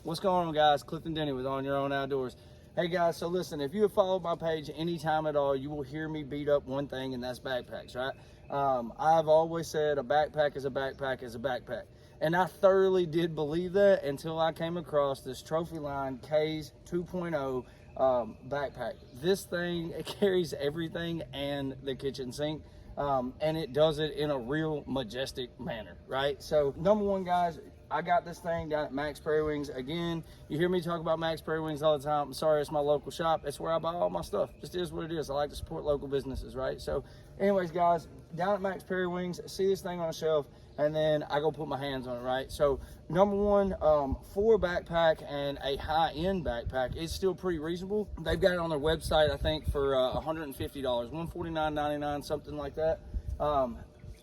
What's going on, guys? Clifton Denny with On Your Own Outdoors. Hey guys, so listen, if you have followed my page anytime at all, you will hear me beat up one thing, and that's backpacks, right? I've always said a backpack is a backpack is a backpack. And I thoroughly did believe that until I came across this Trophyline c.a.y.s 2.0 backpack. This thing, it carries everything and the kitchen sink. And it does it in a real majestic manner, right? So number one, guys, I got this thing down at Max Prairie Wings. Again, you hear me talk about Max Prairie Wings all the time. I'm sorry, it's my local shop. It's where I buy all my stuff. Just is what it is. I like to support local businesses, right? So anyways, guys, down at Max Prairie Wings, see this thing on a shelf, and then I go put my hands on it, right? So number one, for a backpack and a high-end backpack, it's still pretty reasonable. They've got it on their website, I think, for $150, $149.99, something like that.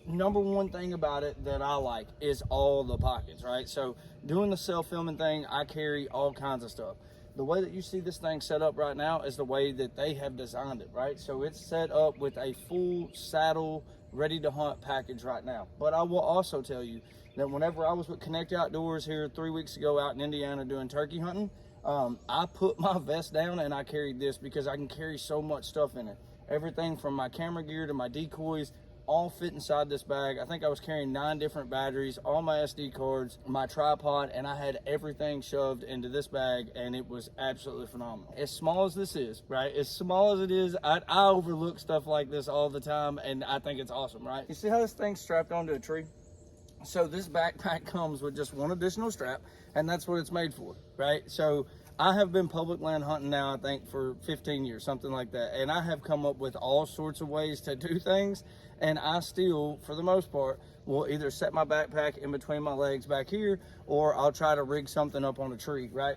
Number one thing about it that I like is all the pockets, right? So doing the self-filming thing, I carry all kinds of stuff. The way that you see this thing set up right now is the way that they have designed it, right? So it's set up with a full saddle, ready to hunt package right now. But I will also tell you that whenever I was with Connect Outdoors here 3 weeks ago out in Indiana doing turkey hunting, I put my vest down and I carried this because I can carry so much stuff in it. Everything from my camera gear to my decoys, all fit inside this bag. I think I was carrying 9 different batteries, all my SD cards, my tripod, and I had everything shoved into this bag, and it was absolutely phenomenal. As small as this is, right? As small as it is, I overlook stuff like this all the time, and I think it's awesome, right? You see how this thing's strapped onto a tree? So this backpack comes with just one additional strap, and that's what it's made for, right? So I have been public land hunting now, I think, for 15 years, something like that. And I have come up with all sorts of ways to do things. And I still, for the most part, will either set my backpack in between my legs back here, or I'll try to rig something up on a tree, right?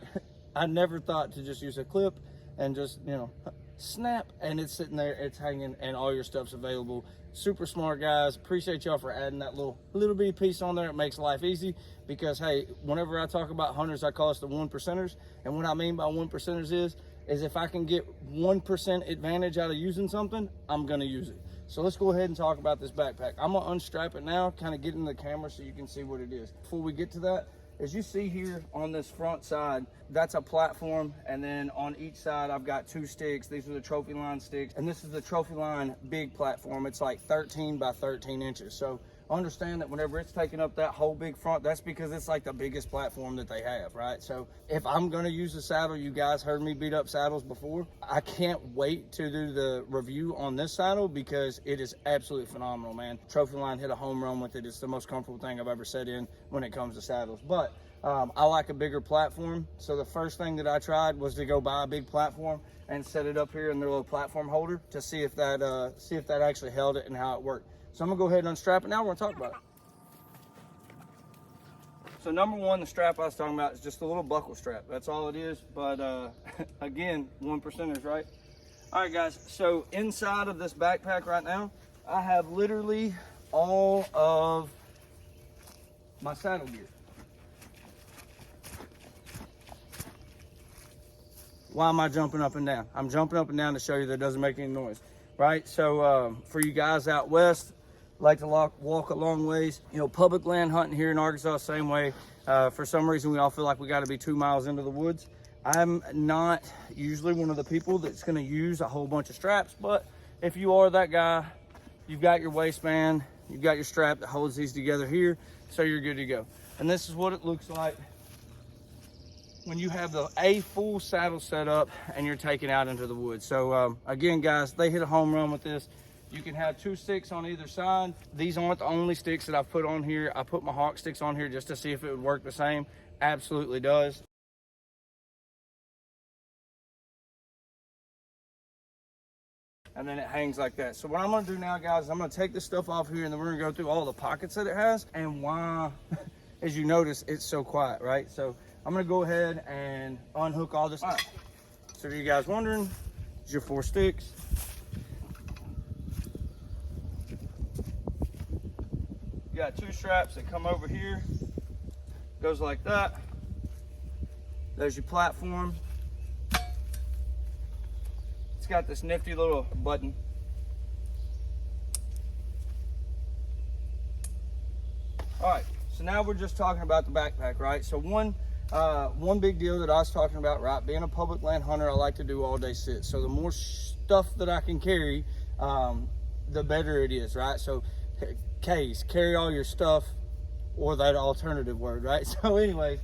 I never thought to just use a clip and just, you know, snap, and it's sitting there, it's hanging, and all your stuff's available. Super smart, guys. Appreciate y'all for adding that little bitty piece on there. It makes life easy because, hey, whenever I talk about hunters, I call us the 1%ers. And what I mean by 1%ers is if I can get 1% advantage out of using something, I'm going to use it. So let's go ahead and talk about this backpack. I'm going to unstrap it now, kind of get in the camera so you can see what it is. Before we get to that, as you see here on this front side, that's a platform, and then on each side I've got 2 sticks. These are the Trophyline sticks, and this is the Trophyline big platform. It's like 13 by 13 inches. So understand that whenever it's taking up that whole big front, that's because it's like the biggest platform that they have, right? So if I'm gonna use the saddle, you guys heard me beat up saddles before. I can't wait to do the review on this saddle because it is absolutely phenomenal, man. Trophyline hit a home run with it. It's the most comfortable thing I've ever sat in when it comes to saddles. But I like a bigger platform. So the first thing that I tried was to go buy a big platform and set it up here in their little platform holder to see if that actually held it and how it worked. So I'm gonna go ahead and unstrap it now. We're gonna talk about it. So number one, the strap I was talking about is just a little buckle strap. That's all it is. But again, 1%ers, right? All right, guys. So inside of this backpack right now, I have literally all of my saddle gear. Why am I jumping up and down? I'm jumping up and down to show you that it doesn't make any noise, right? So for you guys out west, like to walk a long ways, you know, public land hunting here in Arkansas, same way. For some reason, we all feel like we got to be 2 miles into the woods. I'm not usually one of the people that's going to use a whole bunch of straps, but if you are that guy, you've got your waistband, you've got your strap that holds these together here, so you're good to go. And this is what it looks like when you have a full saddle set up and you're taking out into the woods. So again, guys, they hit a home run with this. You can have 2 sticks on either side. These aren't the only sticks that I've put on here. I put my hawk sticks on here just to see if it would work the same. Absolutely does. And then it hangs like that. So what I'm gonna do now, guys, is I'm gonna take this stuff off here, and then we're gonna go through all the pockets that it has and why, as you notice, it's so quiet, right? So I'm gonna go ahead and unhook all this. All right. So for you guys wondering, it's your 4 sticks. You got 2 straps that come over here, goes like that. There's your platform. It's got this nifty little button. All right, So now we're just talking about the backpack, right? So one big deal that I was talking about, right? Being a public land hunter, I like to do all day sits. So the more stuff that I can carry, the better it is, right? So case, carry all your stuff, or that alternative word, right? So anyways,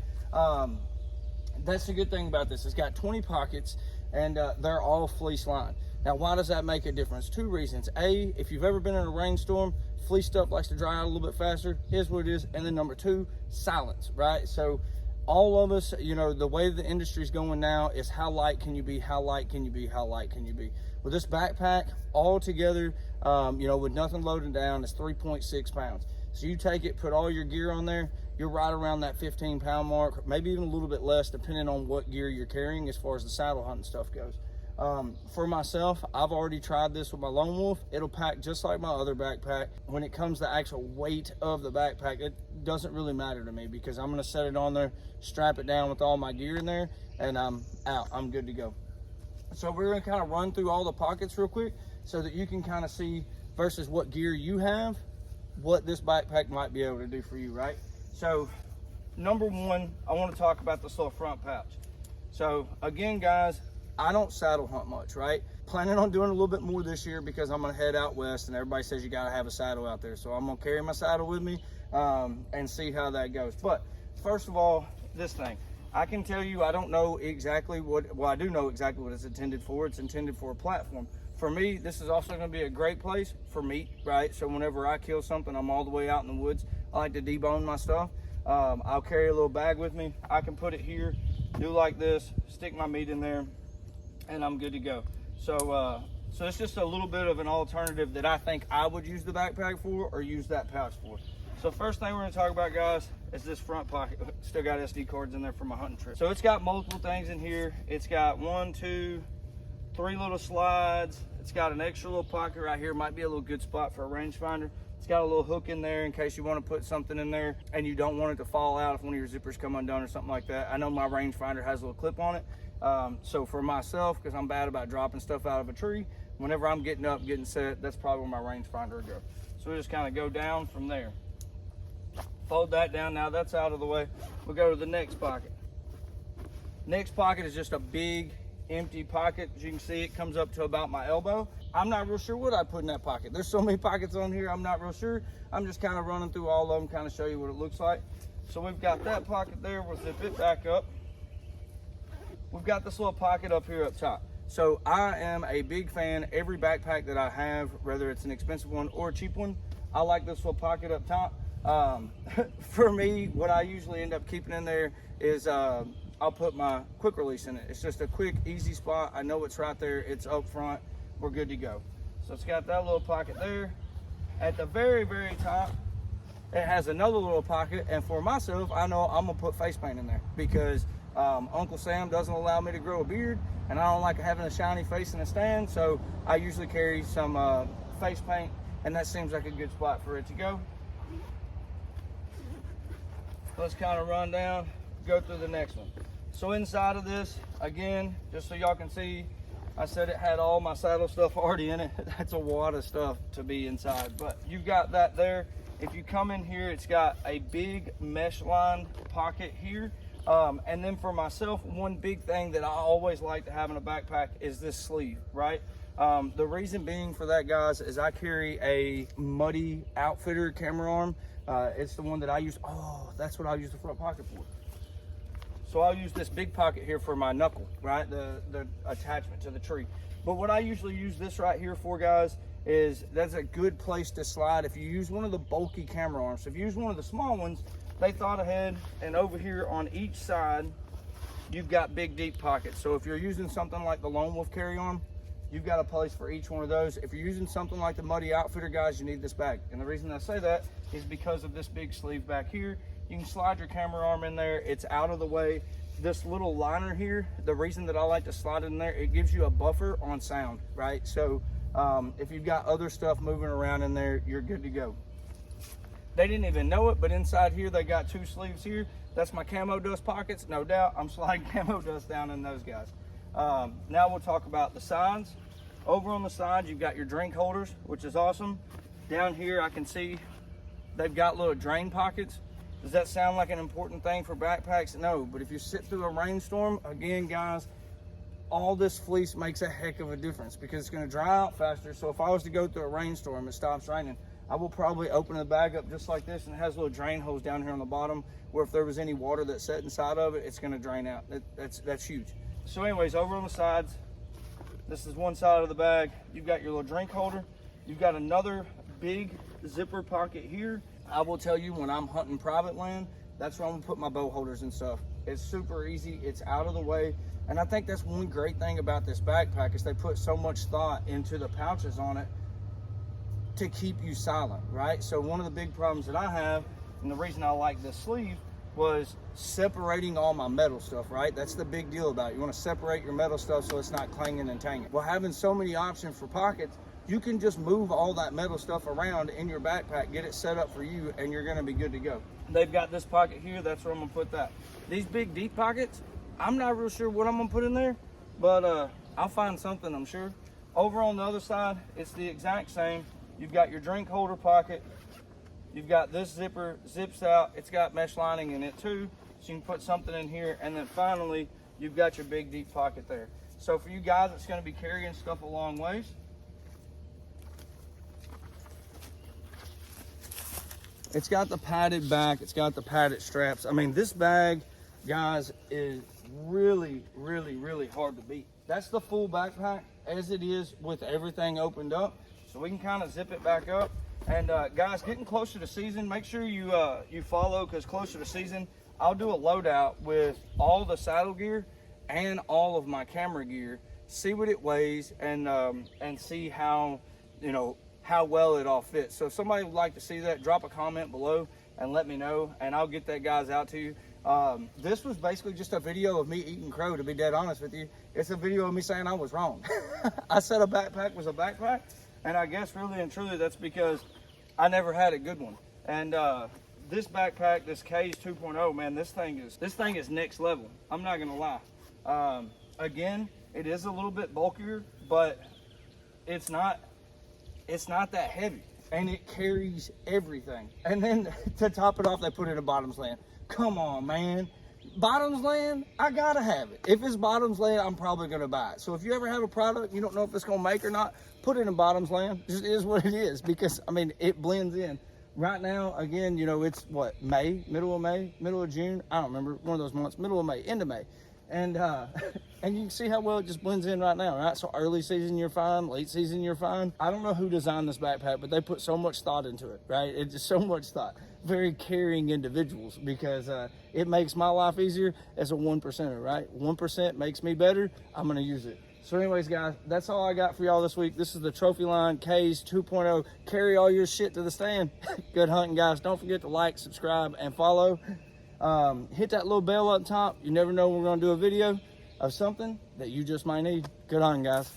that's the good thing about this. It's got 20 pockets, and they're all fleece lined. Now, why does that make a difference? Two reasons. A, if you've ever been in a rainstorm, fleece stuff likes to dry out a little bit faster. Here's what it is. And then number two, silence, right? So all of us, you know, the way the industry's going now is how light can you be? How light can you be? How light can you be? With this backpack, all together, you know, with nothing loaded down, it's 3.6 pounds. So you take it, put all your gear on there, you're right around that 15-pound mark, maybe even a little bit less, depending on what gear you're carrying as far as the saddle hunting stuff goes. For myself, I've already tried this with my Lone Wolf. It'll pack just like my other backpack. When it comes to actual weight of the backpack, it doesn't really matter to me, because I'm gonna set it on there, strap it down with all my gear in there, and I'm out, I'm good to go. So we're gonna kind of run through all the pockets real quick so that you can kind of see versus what gear you have, what this backpack might be able to do for you, right? So number one, I want to talk about this little front pouch. So again, guys, I don't saddle hunt much, right? Planning on doing a little bit more this year because I'm gonna head out west, and everybody says you gotta have a saddle out there. So I'm gonna carry my saddle with me and see how that goes. But first of all, this thing, I can tell you, I don't know exactly what, well, I do know exactly what it's intended for. It's intended for a platform. For me, this is also gonna be a great place for meat, right? So whenever I kill something, I'm all the way out in the woods, I like to debone my stuff. I'll carry a little bag with me. I can put it here, do like this, stick my meat in there, and I'm good to go. So so it's just a little bit of an alternative that I think I would use the backpack for, or use that pouch for. So first thing we're gonna talk about, guys, is this front pocket. Still got SD cards in there for my hunting trip. So it's got multiple things in here. It's got 1, 2, 3 little slides. It's got an extra little pocket right here. Might be a little good spot for a rangefinder. It's got a little hook in there in case you want to put something in there and you don't want it to fall out if one of your zippers come undone or something like that. I know my rangefinder has a little clip on it. So for myself, because I'm bad about dropping stuff out of a tree, whenever I'm getting up, getting set, that's probably where my rangefinder will go. So we just kind of go down from there. Fold that down. Now that's out of the way. We'll go to the next pocket. Next pocket is just a big empty pocket. As you can see, it comes up to about my elbow. I'm not real sure what I put in that pocket. There's so many pockets on here, I'm not real sure. I'm just kind of running through all of them, kind of show you what it looks like. So we've got that pocket there. We'll zip it back up. We've got this little pocket up here up top. So I am a big fan. Every backpack that I have, whether it's an expensive one or a cheap one, I like this little pocket up top. For me, what I usually end up keeping in there is I'll put my quick release in it. It's just a quick, easy spot. I know it's right there. It's up front. We're good to go. So it's got that little pocket there. At the very, very top, it has another little pocket. And for myself, I know I'm gonna put face paint in there because Uncle Sam doesn't allow me to grow a beard, and I don't like having a shiny face in a stand. So I usually carry some face paint, and that seems like a good spot for it to go. Let's kind of run down, go through the next one. So inside of this, again, just so y'all can see, I said it had all my saddle stuff already in it. That's a wad of stuff to be inside, but you've got that there. If you come in here, it's got a big mesh lined pocket here. And then for myself, one big thing that I always like to have in a backpack is this sleeve, right? The reason being for that, guys, is I carry a Muddy Outfitter camera arm. It's the one that I use. Oh, that's what I use the front pocket for. So I'll use this big pocket here for my knuckle, right? The attachment to the tree. But what I usually use this right here for, guys, is that's a good place to slide. If you use one of the bulky camera arms, if you use one of the small ones, they thought ahead, and over here on each side, you've got big, deep pockets. So if you're using something like the Lone Wolf carry arm, you've got a place for each one of those. If you're using something like the Muddy Outfitter, guys, you need this bag. And the reason I say that is because of this big sleeve back here. You can slide your camera arm in there. It's out of the way. This little liner here, the reason that I like to slide it in there, it gives you a buffer on sound, right? So if you've got other stuff moving around in there, you're good to go. They didn't even know it, but inside here, they got 2 sleeves here. That's my camo dust pockets. No doubt, I'm sliding camo dust down in those guys. Now we'll talk about the sides. Over on the side, you've got your drink holders, which is awesome. Down here, I can see they've got little drain pockets. Does that sound like an important thing for backpacks? No, but if you sit through a rainstorm, again, guys, all this fleece makes a heck of a difference because it's going to dry out faster. So if I was to go through a rainstorm, it stops raining, I will probably open the bag up just like this, and it has little drain holes down here on the bottom where if there was any water that sat inside of it, it's going to drain out. That's huge. So anyways, over on the sides, this is one side of the bag. You've got your little drink holder. You've got another big zipper pocket here. I will tell you, when I'm hunting private land, that's where I'm gonna put my bow holders and stuff. It's super easy, it's out of the way. And I think that's one great thing about this backpack is they put so much thought into the pouches on it to keep you silent, right? So one of the big problems that I have, and the reason I like this sleeve, was separating all my metal stuff, right? That's the big deal about it. You wanna separate your metal stuff so it's not clanging and tanging. Well, having so many options for pockets, you can just move all that metal stuff around in your backpack, get it set up for you, and you're gonna be good to go. They've got this pocket here, that's where I'm gonna put that. These big deep pockets, I'm not real sure what I'm gonna put in there, but I'll find something, I'm sure. Over on the other side, it's the exact same. You've got your drink holder pocket. You've got this zipper, zips out. It's got mesh lining in it too, so you can put something in here. And then finally, you've got your big deep pocket there. So for you guys that's gonna be carrying stuff a long ways, it's got the padded back, it's got the padded straps. I mean, this bag, guys, is really, really, really hard to beat. That's the full backpack as it is with everything opened up. So we can kind of zip it back up. And guys, getting closer to season, make sure you follow, because closer to season, I'll do a loadout with all the saddle gear and all of my camera gear, see what it weighs, and see how, how well it all fits. So if somebody would like to see that, drop a comment below and let me know, and I'll get that guys out to you. This was basically just a video of me eating crow, to be dead honest with you. It's a video of me saying I was wrong. I said a backpack was a backpack, and I guess really and truly that's because I never had a good one. And this backpack, this c.a.y.s 2.0, man, this thing is next level. I'm not gonna lie. Again, it is a little bit bulkier, but it's not that heavy, and it carries everything. And then to top it off, they put it in bottoms land. Come on, man. Bottoms land, I gotta have it. If it's bottoms land, I'm probably gonna buy it. So if you ever have a product you don't know if it's gonna make or not, put it in bottoms land. It just is what it is, because I mean, it blends in. Right now, again, it's what, May, middle of June, I don't remember, one of those months, middle of May, end of May. And and you can see how well it just blends in right now, right? So early season, you're fine. Late season, you're fine. I don't know who designed this backpack, but they put so much thought into it, right? It's just so much thought. Very caring individuals, because it makes my life easier as a 1%er, right? 1% makes me better. I'm going to use it. So anyways, guys, that's all I got for y'all this week. This is the Trophyline c.a.y.s 2.0. Carry all your shit to the stand. Good hunting, guys. Don't forget to like, subscribe, and follow. Hit that little bell up top. You never know when we're going to do a video of something that you just might need. Good hunting, guys.